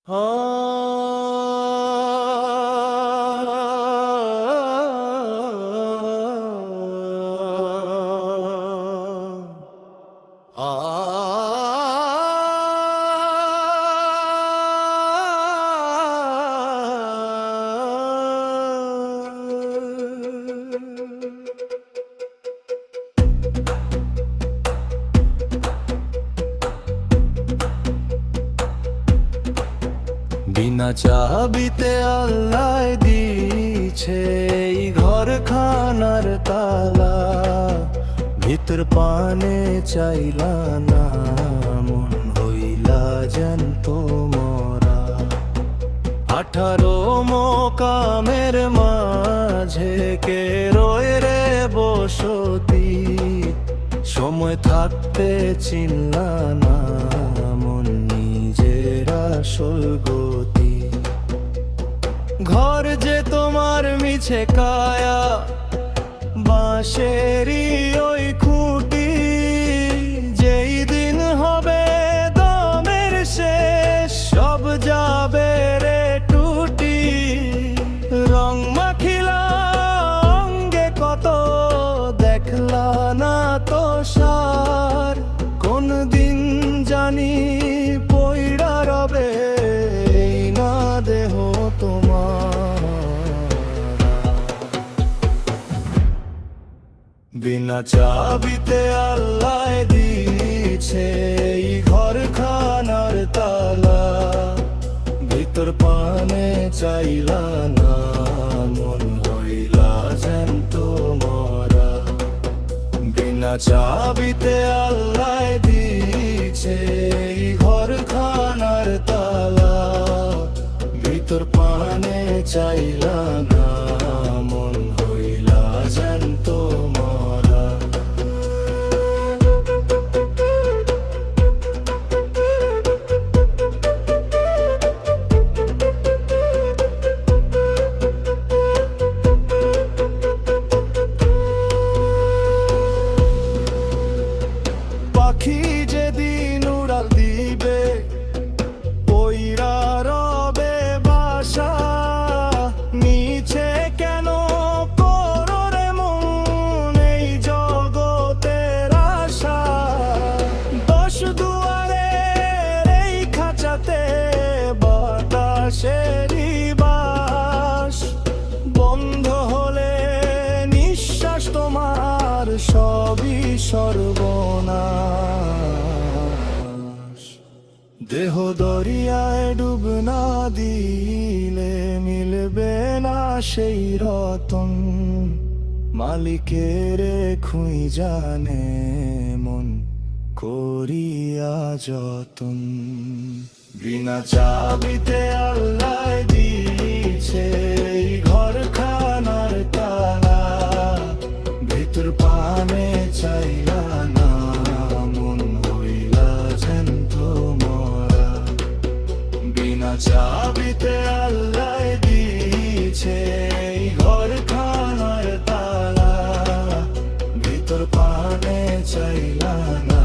বিনা চাবিতে আল্লাহ দিছে এই ঘরখানার তালা, ভিতর পানে চাইলা না, মন হইলা জ্যান্ত মরা। 18 মোকামের মাঝে কে রয় রে বসতি, সময় থাকতে চিনলা না, মন নিজের আসল গতি। ঘর যে তোমার মিছে কায়া, বাঁশেরই ওই খুঁটি, যেই দিন হবে দমের শেষ, সব যাবে রে টুটি। রং মাখিলা অঙ্গে কত, দেখলা না তো সার, কোন দিন জানি পইড়া রবে এই না দেহ তোমার। বিনা চাবিতে আল্লাহ দিছে এই ঘরখানার তালা, ভিতর পানে চাইলা না, মন হইলা জ্যান্ত মরা। বিনা চাবিতে আল্লাহ দিছে এই ঘরখানার তালা, ভিতর পানে চাইলা না, মন হইলা জ্যান্ত মরা। পাখি যেদিন উড়াল দিবে, পইরা রবে বাসা, নিচে কেন করো রে মন এই জগতের আশা। 10 দুয়ারের এই খাঁচাতে বাতাসেরই বাস, বন্ধ হলে নিঃশ্বাস তোমার সবই সর্বনাশ। দেহ দরিয়ায় ডুব না দিলে মিলবে না সেই রতন, মালিকের খুঁই জানে মন করিয়া যতন। বিনা চাবিতে আল্লাহ দিছে এই ঘরখানার তালা, ভিতর পানে চাইলা না, মন হইলা জ্যান্ত মরা। বিনা চাবিতে আল্লাহ দিছে এই ঘরখানার তালা, ভিতর পানে চাইলা না,